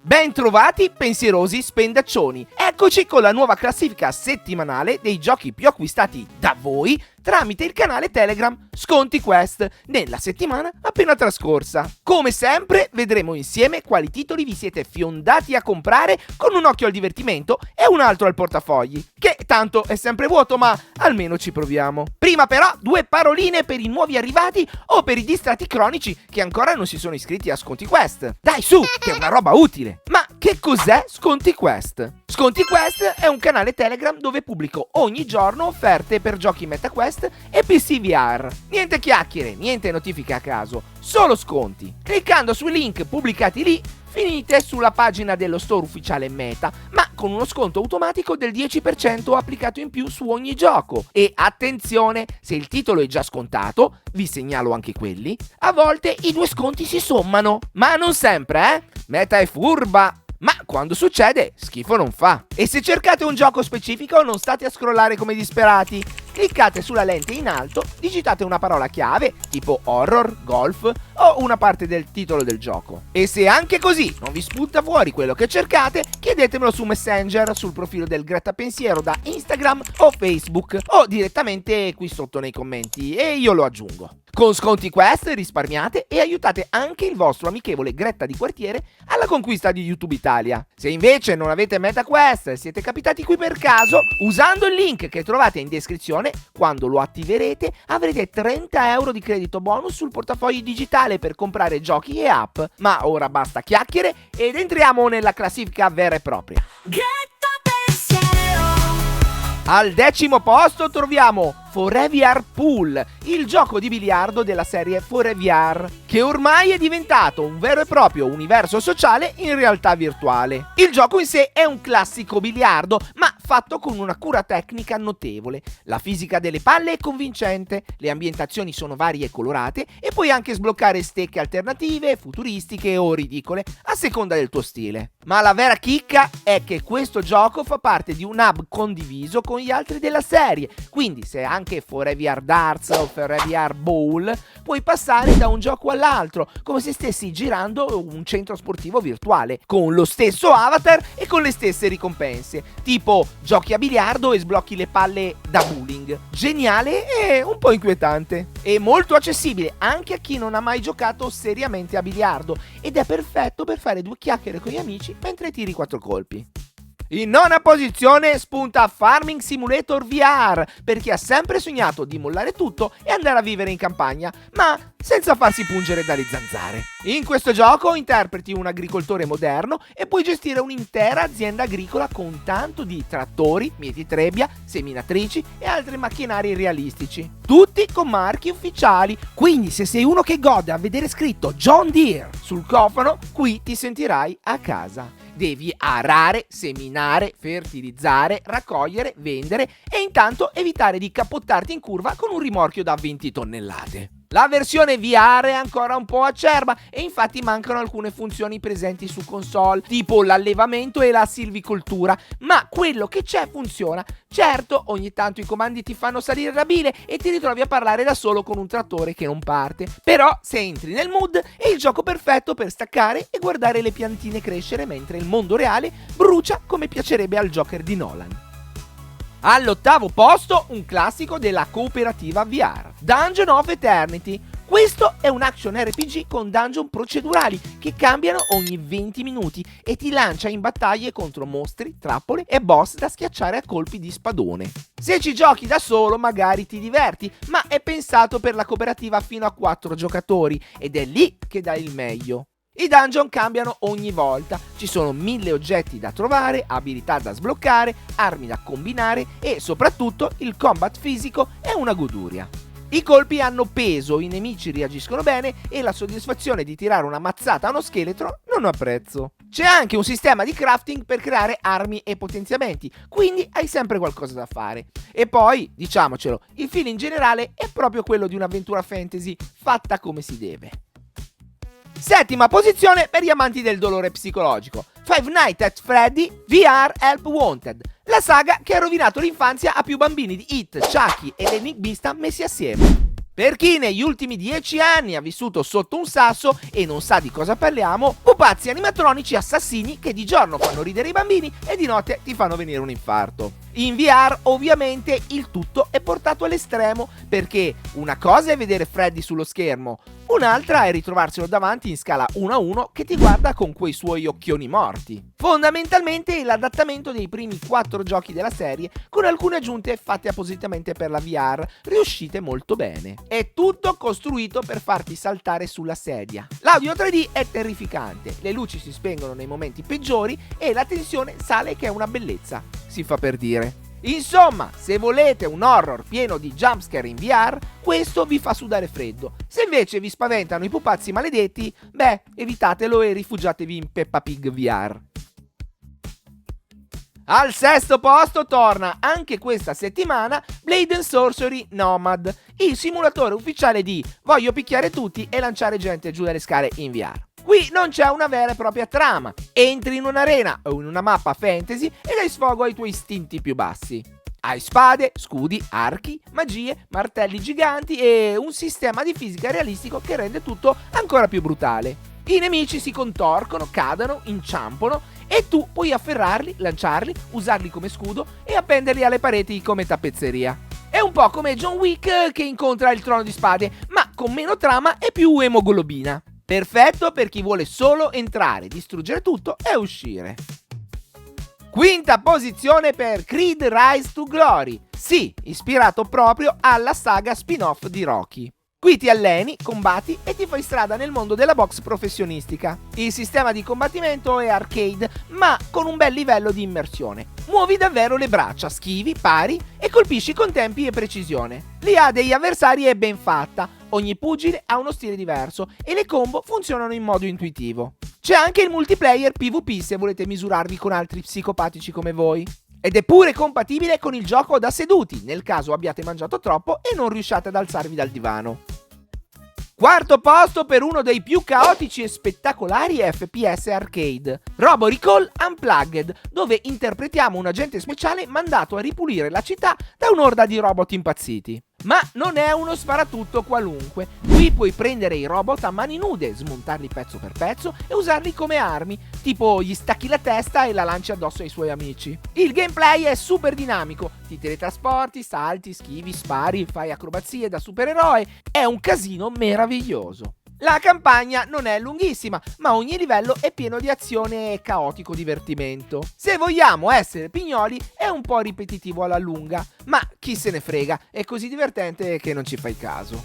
Ben trovati pensierosi spendaccioni, eccoci con la nuova classifica settimanale dei giochi più acquistati da voi tramite il canale Telegram Sconti Quest nella settimana appena trascorsa. Come sempre vedremo insieme quali titoli vi siete fiondati a comprare con un occhio al divertimento e un altro al portafogli, che tanto è sempre vuoto ma almeno ci proviamo. Prima però due paroline per i nuovi arrivati o per i distratti cronici che ancora non si sono iscritti a Sconti Quest. Dai su, che è una roba utile! Ma che cos'è Sconti Quest? Sconti Quest è un canale Telegram dove pubblico ogni giorno offerte per giochi MetaQuest e PC VR. Niente chiacchiere, niente notifiche a caso, solo sconti. Cliccando sui link pubblicati lì, finite sulla pagina dello store ufficiale Meta, ma con uno sconto automatico del 10% applicato in più su ogni gioco. E attenzione, se il titolo è già scontato, vi segnalo anche quelli, a volte i due sconti si sommano. Ma non sempre, Meta è furba! Ma quando succede, schifo non fa. E se cercate un gioco specifico, non state a scrollare come disperati. Cliccate sulla lente in alto, digitate una parola chiave, tipo horror, golf o una parte del titolo del gioco. E se anche così non vi spunta fuori quello che cercate, chiedetemelo su Messenger, sul profilo del Gretta Pensiero da Instagram o Facebook, o direttamente qui sotto nei commenti e io lo aggiungo. Con Sconti Quest risparmiate e aiutate anche il vostro amichevole Gretta di quartiere alla conquista di YouTube Italia. Se invece non avete MetaQuest e siete capitati qui per caso, usando il link che trovate in descrizione, quando lo attiverete avrete 30 euro di credito bonus sul portafoglio digitale per comprare giochi e app. Ma ora basta chiacchiere ed entriamo nella classifica vera e propria. Al 10° posto troviamo Forever Pool, il gioco di biliardo della serie Forever, che ormai è diventato un vero e proprio universo sociale in realtà virtuale. Il gioco in sé è un classico biliardo, ma fatto con una cura tecnica notevole. La fisica delle palle è convincente, le ambientazioni sono varie e colorate e puoi anche sbloccare stecche alternative, futuristiche o ridicole, a seconda del tuo stile. Ma la vera chicca è che questo gioco fa parte di un hub condiviso con gli altri della serie, quindi se anche Forever Darts o Forever Bowl, puoi passare da un gioco all'altro, come se stessi girando un centro sportivo virtuale, con lo stesso avatar e con le stesse ricompense, tipo giochi a biliardo e sblocchi le palle da bowling. Geniale e un po' inquietante. E molto accessibile anche a chi non ha mai giocato seriamente a biliardo, ed è perfetto per fare due chiacchiere con gli amici mentre tiri 4 colpi. In nona posizione spunta Farming Simulator VR, per chi ha sempre sognato di mollare tutto e andare a vivere in campagna, ma senza farsi pungere dalle zanzare. In questo gioco interpreti un agricoltore moderno e puoi gestire un'intera azienda agricola con tanto di trattori, mieti trebbia, seminatrici e altri macchinari realistici. Tutti con marchi ufficiali, quindi se sei uno che gode a vedere scritto John Deere sul cofano, qui ti sentirai a casa. Devi arare, seminare, fertilizzare, raccogliere, vendere e intanto evitare di cappottarti in curva con un rimorchio da 20 tonnellate. La versione VR è ancora un po' acerba e infatti mancano alcune funzioni presenti su console, tipo l'allevamento e la silvicoltura, ma quello che c'è funziona. Certo, ogni tanto i comandi ti fanno salire la bile e ti ritrovi a parlare da solo con un trattore che non parte. Però se entri nel mood è il gioco perfetto per staccare e guardare le piantine crescere mentre il mondo reale brucia come piacerebbe al Joker di Nolan. All'8° posto un classico della cooperativa VR, Dungeon of Eternity. Questo è un action RPG con dungeon procedurali che cambiano ogni 20 minuti e ti lancia in battaglie contro mostri, trappole e boss da schiacciare a colpi di spadone. Se ci giochi da solo magari ti diverti, ma è pensato per la cooperativa fino a 4 giocatori ed è lì che dai il meglio. I dungeon cambiano ogni volta, ci sono 1000 oggetti da trovare, abilità da sbloccare, armi da combinare e soprattutto il combat fisico è una goduria. I colpi hanno peso, i nemici reagiscono bene e la soddisfazione di tirare una mazzata a uno scheletro non ha prezzo. C'è anche un sistema di crafting per creare armi e potenziamenti, quindi hai sempre qualcosa da fare. E poi, diciamocelo, il feeling generale è proprio quello di un'avventura fantasy fatta come si deve. 7ª posizione per gli amanti del dolore psicologico, Five Nights at Freddy VR Help Wanted, la saga che ha rovinato l'infanzia a più bambini di It, Chucky e l'enigmista messi assieme. Per chi negli ultimi 10 anni ha vissuto sotto un sasso e non sa di cosa parliamo, pupazzi animatronici assassini che di giorno fanno ridere i bambini e di notte ti fanno venire un infarto. In VR ovviamente il tutto è portato all'estremo, perché una cosa è vedere Freddy sullo schermo, un'altra è ritrovarselo davanti in scala 1:1 che ti guarda con quei suoi occhioni morti. Fondamentalmente è l'adattamento dei primi 4 giochi della serie, con alcune aggiunte fatte appositamente per la VR, riuscite molto bene. È tutto costruito per farti saltare sulla sedia. L'audio 3D è terrificante, le luci si spengono nei momenti peggiori e la tensione sale, che è una bellezza, si fa per dire. Insomma, se volete un horror pieno di jumpscare in VR, questo vi fa sudare freddo. Se invece vi spaventano i pupazzi maledetti, evitatelo e rifugiatevi in Peppa Pig VR. Al 6° posto torna anche questa settimana Blade & Sorcery Nomad, il simulatore ufficiale di voglio picchiare tutti e lanciare gente giù dalle scale in VR. Qui non c'è una vera e propria trama, entri in un'arena o in una mappa fantasy e dai sfogo ai tuoi istinti più bassi. Hai spade, scudi, archi, magie, martelli giganti e un sistema di fisica realistico che rende tutto ancora più brutale. I nemici si contorcono, cadono, inciampano e tu puoi afferrarli, lanciarli, usarli come scudo e appenderli alle pareti come tappezzeria. È un po' come John Wick che incontra il trono di spade, ma con meno trama e più emoglobina. Perfetto per chi vuole solo entrare, distruggere tutto e uscire. 5ª posizione per Creed Rise to Glory. Sì, ispirato proprio alla saga spin-off di Rocky. Qui ti alleni, combatti e ti fai strada nel mondo della box professionistica. Il sistema di combattimento è arcade, ma con un bel livello di immersione. Muovi davvero le braccia, schivi, pari e colpisci con tempi e precisione. L'IA degli avversari è ben fatta, ogni pugile ha uno stile diverso e le combo funzionano in modo intuitivo. C'è anche il multiplayer PvP se volete misurarvi con altri psicopatici come voi. Ed è pure compatibile con il gioco da seduti, nel caso abbiate mangiato troppo e non riusciate ad alzarvi dal divano. 4° posto per uno dei più caotici e spettacolari FPS arcade, Robo Recall Unplugged, dove interpretiamo un agente speciale mandato a ripulire la città da un'orda di robot impazziti. Ma non è uno sparatutto qualunque. Qui puoi prendere i robot a mani nude, smontarli pezzo per pezzo e usarli come armi, tipo gli stacchi la testa e la lanci addosso ai suoi amici. Il gameplay è super dinamico, ti teletrasporti, salti, schivi, spari, fai acrobazie da supereroe, è un casino meraviglioso. La campagna non è lunghissima, ma ogni livello è pieno di azione e caotico divertimento. Se vogliamo essere pignoli, è un po' ripetitivo alla lunga, ma chi se ne frega, è così divertente che non ci fai caso.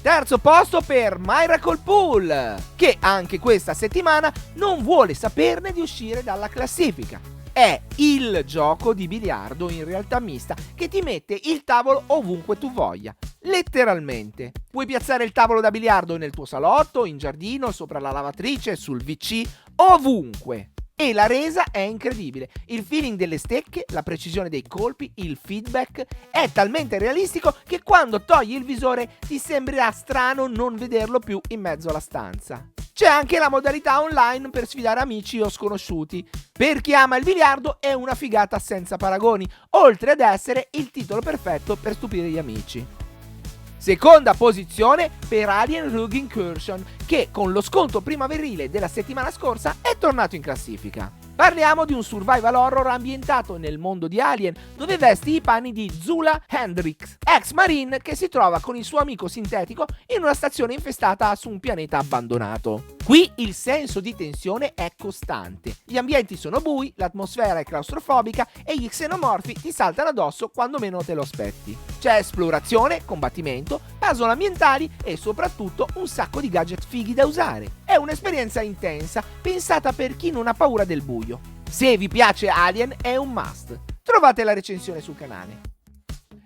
3° posto per Miracle Pool, che anche questa settimana non vuole saperne di uscire dalla classifica. È il gioco di biliardo in realtà mista che ti mette il tavolo ovunque tu voglia. Letteralmente. Puoi piazzare il tavolo da biliardo nel tuo salotto, in giardino, sopra la lavatrice, sul VC, ovunque. E la resa è incredibile. Il feeling delle stecche, la precisione dei colpi, il feedback è talmente realistico che quando togli il visore ti sembrerà strano non vederlo più in mezzo alla stanza. C'è anche la modalità online per sfidare amici o sconosciuti. Per chi ama il biliardo è una figata senza paragoni, oltre ad essere il titolo perfetto per stupire gli amici. 2ª posizione per Alien Rogue Incursion, che con lo sconto primaverile della settimana scorsa è tornato in classifica. Parliamo di un survival horror ambientato nel mondo di Alien, dove vesti i panni di Zula Hendricks, ex marine che si trova con il suo amico sintetico in una stazione infestata su un pianeta abbandonato. Qui il senso di tensione è costante. Gli ambienti sono bui, l'atmosfera è claustrofobica e gli xenomorfi ti saltano addosso quando meno te lo aspetti. C'è esplorazione, combattimento, puzzle ambientali e soprattutto un sacco di gadget fighi da usare. È un'esperienza intensa, pensata per chi non ha paura del buio. Se vi piace Alien è un must. Trovate la recensione sul canale.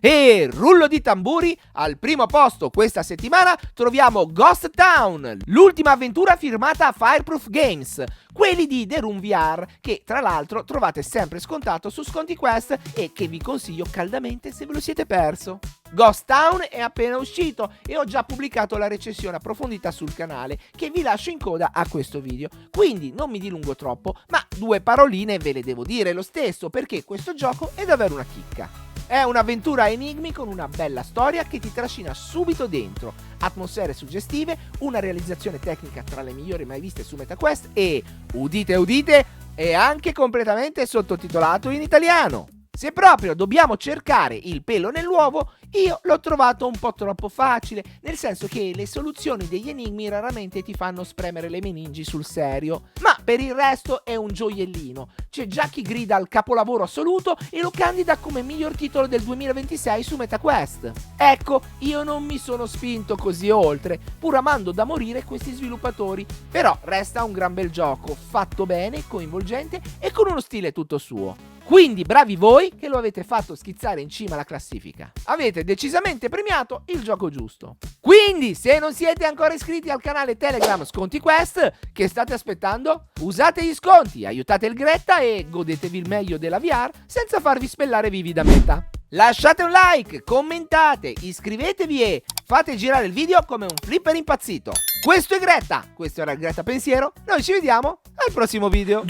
E rullo di tamburi, al primo posto questa settimana troviamo Ghost Town, l'ultima avventura firmata a Fireproof Games, quelli di The Room VR, che tra l'altro trovate sempre scontato su Sconti Quest e che vi consiglio caldamente se ve lo siete perso. Ghost Town è appena uscito e ho già pubblicato la recensione approfondita sul canale che vi lascio in coda a questo video, quindi non mi dilungo troppo, ma 2 paroline ve le devo dire lo stesso perché questo gioco è davvero una chicca. È un'avventura a enigmi con una bella storia che ti trascina subito dentro, atmosfere suggestive, una realizzazione tecnica tra le migliori mai viste su MetaQuest e, udite udite, è anche completamente sottotitolato in italiano. Se proprio dobbiamo cercare il pelo nell'uovo, io l'ho trovato un po' troppo facile, nel senso che le soluzioni degli enigmi raramente ti fanno spremere le meningi sul serio. Ma per il resto è un gioiellino. C'è già chi grida al capolavoro assoluto e lo candida come miglior titolo del 2026 su MetaQuest. Ecco, io non mi sono spinto così oltre, pur amando da morire questi sviluppatori. Però resta un gran bel gioco, fatto bene, coinvolgente e con uno stile tutto suo. Quindi bravi voi che lo avete fatto schizzare in cima alla classifica. Avete decisamente premiato il gioco giusto. Quindi, se non siete ancora iscritti al canale Telegram Sconti Quest, che state aspettando? Usate gli sconti, aiutate il Gretta e godetevi il meglio della VR senza farvi spellare vivi da Meta. Lasciate un like, commentate, iscrivetevi e fate girare il video come un flipper impazzito. Questo è Gretta, questo era il Gretta Pensiero, noi ci vediamo al prossimo video.